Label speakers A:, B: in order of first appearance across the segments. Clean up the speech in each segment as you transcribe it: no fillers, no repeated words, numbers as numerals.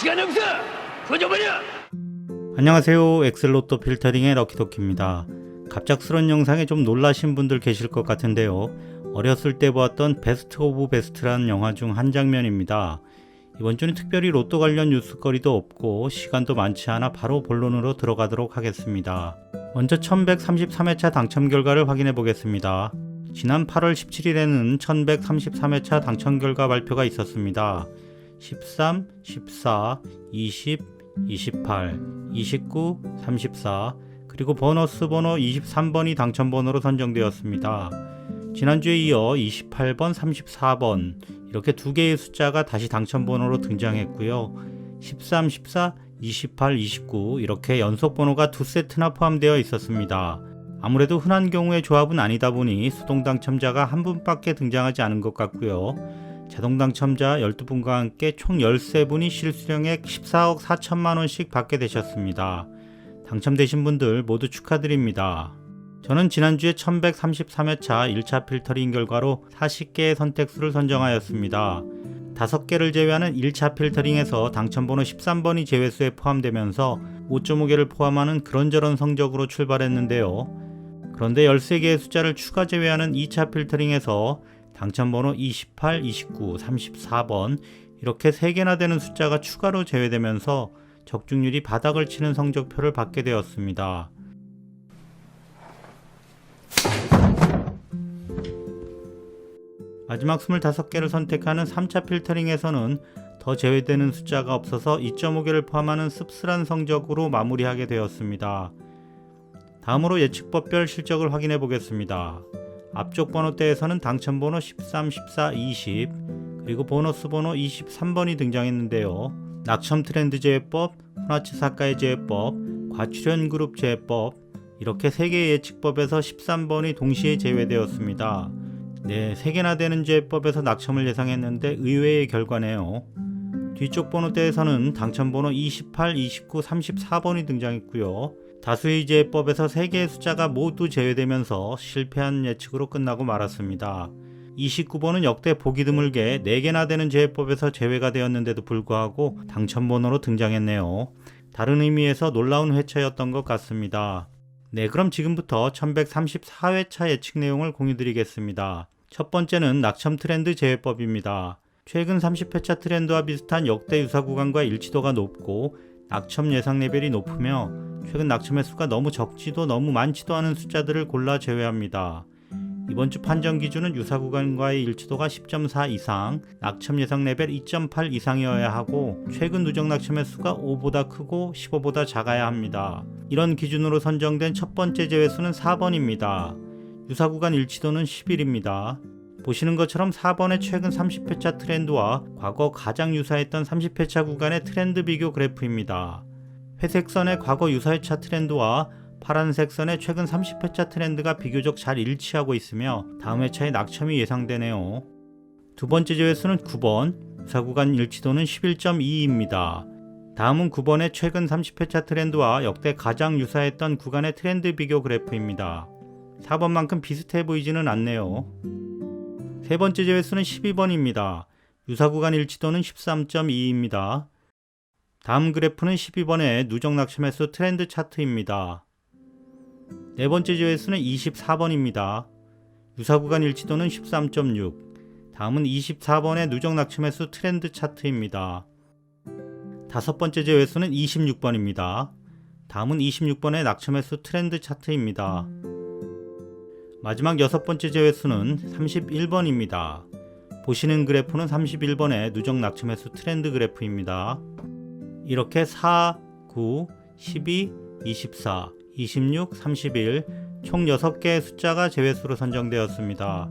A: 시간 없어! 꺼져버려!
B: 안녕하세요. 엑셀로또 필터링의 럭키토키입니다. 갑작스런 영상에 좀 놀라신 분들 계실 것 같은데요. 어렸을 때 보았던 베스트 오브 베스트라는 영화 중 한 장면입니다. 이번 주는 특별히 로또 관련 뉴스거리도 없고 시간도 많지 않아 바로 본론으로 들어가도록 하겠습니다. 먼저 1133회차 당첨 결과를 확인해 보겠습니다. 지난 8월 17일에는 1133회차 당첨 결과 발표가 있었습니다. 13, 14, 20, 28, 29, 34, 그리고 보너스 번호 23번이 당첨번호로 선정되었습니다. 지난주에 이어 28번, 34번 이렇게 두 개의 숫자가 다시 당첨번호로 등장했고요. 13, 14, 28, 29 이렇게 연속번호가 두 세트나 포함되어 있었습니다. 아무래도 흔한 경우의 조합은 아니다 보니 수동 당첨자가 한 분밖에 등장하지 않은 것 같고요. 자동 당첨자 12분과 함께 총 13분이 실수령액 14억 4천만 원씩 받게 되셨습니다. 당첨되신 분들 모두 축하드립니다. 저는 지난주에 1133회차 1차 필터링 결과로 40개의 선택수를 선정하였습니다. 5개를 제외하는 1차 필터링에서 당첨번호 13번이 제외수에 포함되면서 5.5개를 포함하는 그런저런 성적으로 출발했는데요. 그런데 13개의 숫자를 추가 제외하는 2차 필터링에서 당첨번호 28, 29, 34번 이렇게 3개나 되는 숫자가 추가로 제외되면서 적중률이 바닥을 치는 성적표를 받게 되었습니다. 마지막 25개를 선택하는 3차 필터링에서는 더 제외되는 숫자가 없어서 2.5개를 포함하는 씁쓸한 성적으로 마무리하게 되었습니다. 다음으로 예측법별 실적을 확인해 보겠습니다. 앞쪽 번호대에서는 당첨번호 13, 14, 20 그리고 보너스 번호 23번이 등장했는데요. 낙첨 트렌드 제외법, 후나츠 사카이 제외법, 과출현 그룹 제외법 이렇게 3개의 예측법에서 13번이 동시에 제외되었습니다. 네, 3개나 되는 제외법에서 낙첨을 예상했는데 의외의 결과네요. 뒤쪽 번호대에서는 당첨번호 28, 29, 34번이 등장했고요. 다수의 제외법에서 3개의 숫자가 모두 제외되면서 실패한 예측으로 끝나고 말았습니다. 29번은 역대 보기 드물게 4개나 되는 제외법에서 제외가 되었는데도 불구하고 당첨번호로 등장했네요. 다른 의미에서 놀라운 회차였던 것 같습니다. 네, 그럼 지금부터 1134회차 예측 내용을 공유드리겠습니다. 첫 번째는 낙첨 트렌드 제외법입니다. 최근 30회차 트렌드와 비슷한 역대 유사 구간과 일치도가 높고 낙첨 예상 레벨이 높으며 최근 낙첨 횟수가 너무 적지도 너무 많지도 않은 숫자들을 골라 제외합니다. 이번 주 판정 기준은 유사 구간과의 일치도가 10.4 이상, 낙첨 예상 레벨 2.8 이상이어야 하고 최근 누적 낙첨 횟수가 5보다 크고 15보다 작아야 합니다. 이런 기준으로 선정된 첫 번째 제외수는 4번입니다. 유사 구간 일치도는 11입니다. 보시는 것처럼 4번의 최근 30회차 트렌드와 과거 가장 유사했던 30회차 구간의 트렌드 비교 그래프입니다. 회색 선의 과거 유사회차 트렌드와 파란색 선의 최근 30회차 트렌드가 비교적 잘 일치하고 있으며 다음 회차에 낙첨이 예상되네요. 두 번째 제외수는 9번, 유사 구간 일치도는 11.2입니다. 다음은 9번의 최근 30회차 트렌드와 역대 가장 유사했던 구간의 트렌드 비교 그래프입니다. 4번만큼 비슷해 보이지는 않네요. 세 번째 제외수는 12번입니다. 유사 구간 일치도는 13.2입니다. 다음 그래프는 12번의 누적 낙첨 횟수 트렌드 차트입니다. 네 번째 제외수는 24번입니다. 유사 구간 일치도는 13.6. 다음은 24번의 누적 낙첨 횟수 트렌드 차트입니다. 다섯 번째 제외수는 26번입니다. 다음은 26번의 낙첨 횟수 트렌드 차트입니다. 마지막 여섯 번째 제외수는 31번입니다. 보시는 그래프는 31번의 누적 낙첨 횟수 트렌드 그래프입니다. 이렇게 4, 9, 12, 24, 26, 31 총 6개의 숫자가 제외수로 선정되었습니다.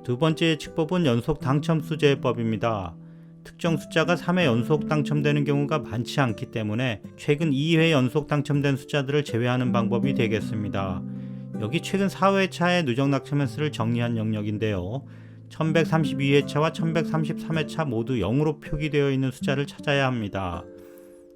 B: 두 번째 예측법은 연속 당첨수 제외법입니다. 특정 숫자가 3회 연속 당첨되는 경우가 많지 않기 때문에 최근 2회 연속 당첨된 숫자들을 제외하는 방법이 되겠습니다. 여기 최근 4회차의 누적 낙첨 횟수를 정리한 영역인데요. 1132회차와 1133회차 모두 0으로 표기되어 있는 숫자를 찾아야 합니다.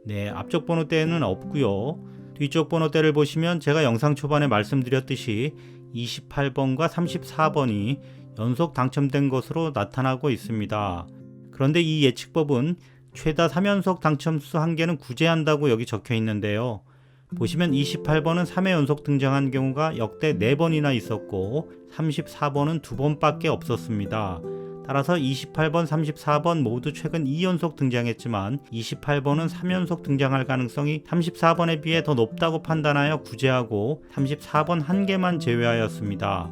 B: 네, 앞쪽 번호대에는 없고요. 뒤쪽 번호대를 보시면 제가 영상 초반에 말씀드렸듯이 28번과 34번이 연속 당첨된 것으로 나타나고 있습니다. 그런데 이 예측법은 최다 3연속 당첨수 1개는 구제한다고 여기 적혀 있는데요. 보시면 28번은 3회 연속 등장한 경우가 역대 4번이나 있었고 34번은 2번밖에 없었습니다. 따라서 28번, 34번 모두 최근 2연속 등장했지만 28번은 3연속 등장할 가능성이 34번에 비해 더 높다고 판단하여 구제하고 34번 1개만 제외하였습니다.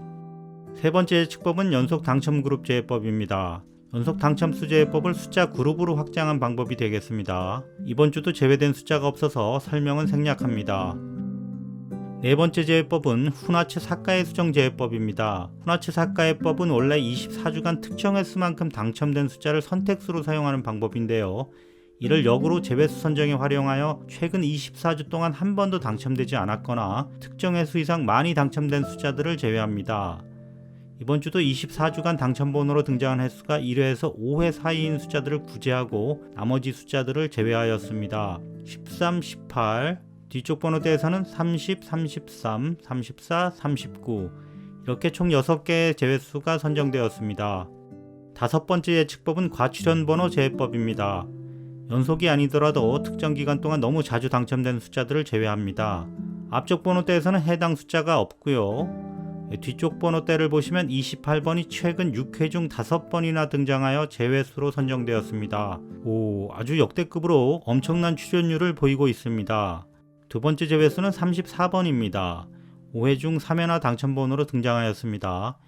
B: 세 번째 예측법은 연속 당첨 그룹 제외법입니다. 연속 당첨수 제외법을 숫자 그룹으로 확장한 방법이 되겠습니다. 이번 주도 제외된 숫자가 없어서 설명은 생략합니다. 네 번째 제외법은 후나츠 사카의 수정 제외법입니다. 후나츠 사카의 법은 원래 24주간 특정 횟수만큼 당첨된 숫자를 선택수로 사용하는 방법인데요. 이를 역으로 제외수 선정에 활용하여 최근 24주 동안 한 번도 당첨되지 않았거나 특정 횟수 이상 많이 당첨된 숫자들을 제외합니다. 이번 주도 24주간 당첨번호로 등장한 횟수가 1회에서 5회 사이인 숫자들을 구제하고 나머지 숫자들을 제외하였습니다. 13, 18, 뒤쪽 번호대에서는 30, 33, 34, 39 이렇게 총 6개의 제외수가 선정되었습니다. 다섯 번째 예측법은 과출현번호 제외법입니다. 연속이 아니더라도 특정 기간 동안 너무 자주 당첨된 숫자들을 제외합니다. 앞쪽 번호대에서는 해당 숫자가 없고요. 뒤쪽 번호대를 보시면 28번이 최근 6회 중 5번이나 등장하여 제외수로 선정되었습니다. 아주 역대급으로 엄청난 출연율을 보이고 있습니다. 두 번째 제외수는 34번입니다. 5회 중 3회나 당첨번호로 등장하였습니다.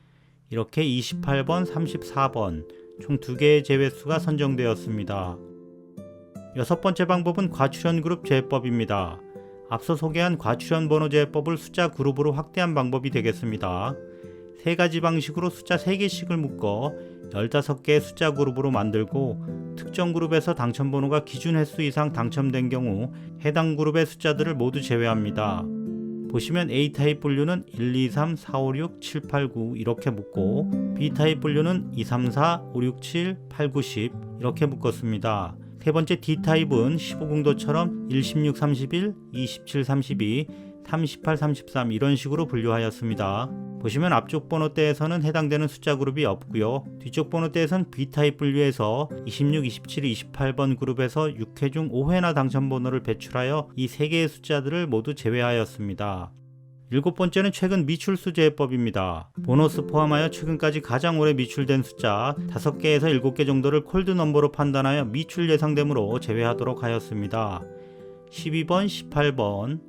B: 이렇게 28번, 34번 총 2개의 제외수가 선정되었습니다. 여섯 번째 방법은 과출현 그룹 제외법입니다. 앞서 소개한 과출현 번호 제외법을 숫자 그룹으로 확대한 방법이 되겠습니다. 세 가지 방식으로 숫자 3개씩을 묶어 15개의 숫자 그룹으로 만들고 특정 그룹에서 당첨번호가 기준 횟수 이상 당첨된 경우 해당 그룹의 숫자들을 모두 제외합니다. 보시면 A타입 분류는 1, 2, 3, 4, 5, 6, 7, 8, 9 이렇게 묶고 B타입 분류는 2, 3, 4, 5, 6, 7, 8, 9, 10 이렇게 묶었습니다. 세 번째 D타입은 15공도처럼 1, 16, 31, 27, 32, 38, 33 이런 식으로 분류하였습니다. 보시면 앞쪽 번호대에서는 해당되는 숫자 그룹이 없고요. 뒤쪽 번호대에서는 B타입 분류에서 26, 27, 28번 그룹에서 6회 중 5회나 당첨번호를 배출하여 이 3개의 숫자들을 모두 제외하였습니다. 일곱 번째는 최근 미출수 제외법입니다. 보너스 포함하여 최근까지 가장 오래 미출된 숫자 5개에서 7개 정도를 콜드 넘버로 판단하여 미출 예상되므로 제외하도록 하였습니다. 12번, 18번,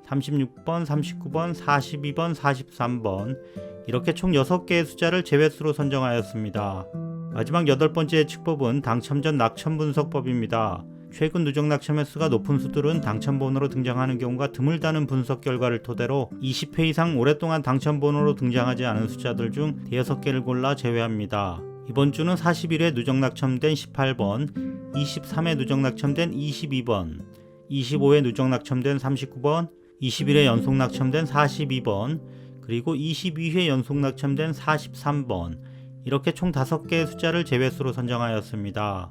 B: 36번, 39번, 42번, 43번 이렇게 총 6개의 숫자를 제외수로 선정하였습니다. 마지막 8번째 예측법은 당첨 전 낙첨 분석법입니다. 최근 누적 낙첨 횟수가 높은 수들은 당첨번호로 등장하는 경우가 드물다는 분석 결과를 토대로 20회 이상 오랫동안 당첨번호로 등장하지 않은 숫자들 중 6개를 골라 제외합니다. 이번 주는 41회 누적 낙첨된 18번, 23회 누적 낙첨된 22번, 25회 누적 낙첨된 39번, 21회 연속 낙첨된 42번, 그리고 22회 연속 낙첨된 43번 이렇게 총 5개의 숫자를 제외수로 선정하였습니다.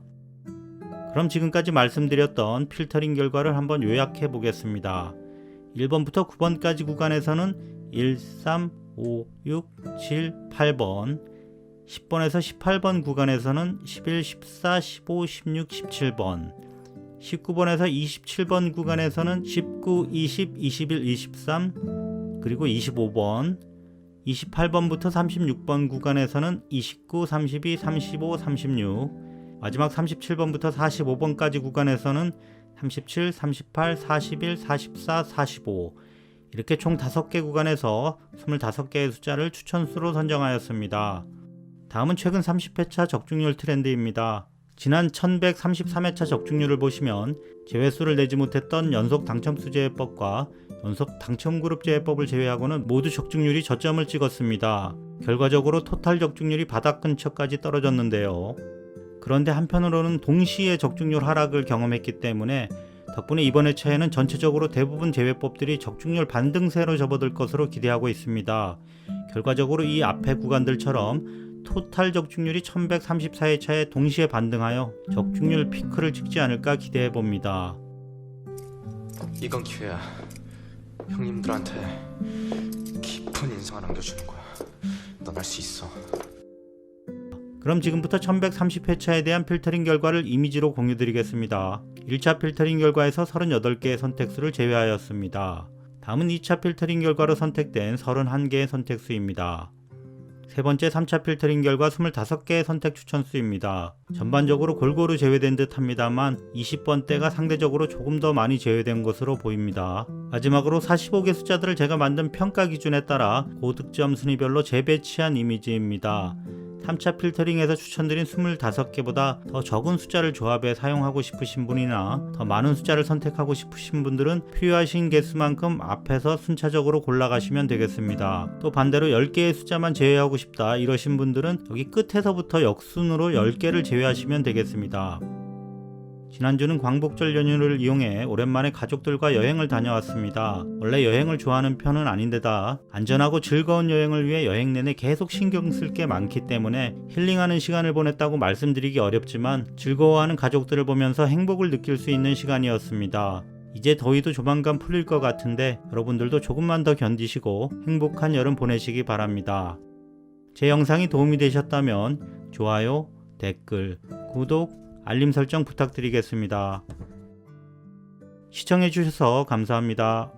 B: 그럼 지금까지 말씀드렸던 필터링 결과를 한번 요약해 보겠습니다. 1번부터 9번까지 구간에서는 1, 3, 5, 6, 7, 8번 10번에서 18번 구간에서는 11, 14, 15, 16, 17번 19번에서 27번 구간에서는 19, 20, 21, 23 그리고 25번 28번부터 36번 구간에서는 29, 32, 35, 36 마지막 37번부터 45번까지 구간에서는 37, 38, 41, 44, 45 이렇게 총 5개 구간에서 25개의 숫자를 추천수로 선정하였습니다. 다음은 최근 30회차 적중률 트렌드입니다. 지난 1133회차 적중률을 보시면 제외수를 내지 못했던 연속 당첨수 제외법과 연속 당첨그룹 제외법을 제외하고는 모두 적중률이 저점을 찍었습니다. 결과적으로 토탈 적중률이 바닥 근처까지 떨어졌는데요. 그런데 한편으로는 동시에 적중률 하락을 경험했기 때문에 덕분에 이번 회차에는 전체적으로 대부분 제외법들이 적중률 반등세로 접어들 것으로 기대하고 있습니다. 결과적으로 이 앞의 구간들처럼 토탈 적중률이 1134회차에 동시에 반등하여 적중률 피크를 찍지 않을까 기대해 봅니다.
C: 이건 기회야. 형님들한테 깊은 인상을 남겨주는 거야. 넌 할 수 있어.
B: 그럼 지금부터 1130회차에 대한 필터링 결과를 이미지로 공유드리겠습니다. 1차 필터링 결과에서 38개의 선택수를 제외하였습니다. 다음은 2차 필터링 결과로 선택된 31개의 선택수입니다. 세 번째 3차 필터링 결과 25개의 선택 추천수입니다. 전반적으로 골고루 제외된 듯 합니다만 20번대가 상대적으로 조금 더 많이 제외된 것으로 보입니다. 마지막으로 45개 숫자들을 제가 만든 평가 기준에 따라 고득점 순위별로 재배치한 이미지입니다. 3차 필터링에서 추천드린 25개보다 더 적은 숫자를 조합해 사용하고 싶으신 분이나 더 많은 숫자를 선택하고 싶으신 분들은 필요하신 개수만큼 앞에서 순차적으로 골라가시면 되겠습니다. 또 반대로 10개의 숫자만 제외하고 싶다 이러신 분들은 여기 끝에서부터 역순으로 10개를 제외하시면 되겠습니다. 지난주는 광복절 연휴를 이용해 오랜만에 가족들과 여행을 다녀왔습니다. 원래 여행을 좋아하는 편은 아닌데다 안전하고 즐거운 여행을 위해 여행 내내 계속 신경 쓸 게 많기 때문에 힐링하는 시간을 보냈다고 말씀드리기 어렵지만 즐거워하는 가족들을 보면서 행복을 느낄 수 있는 시간이었습니다. 이제 더위도 조만간 풀릴 것 같은데 여러분들도 조금만 더 견디시고 행복한 여름 보내시기 바랍니다. 제 영상이 도움이 되셨다면 좋아요, 댓글, 구독, 알림 설정 부탁드리겠습니다. 시청해주셔서 감사합니다.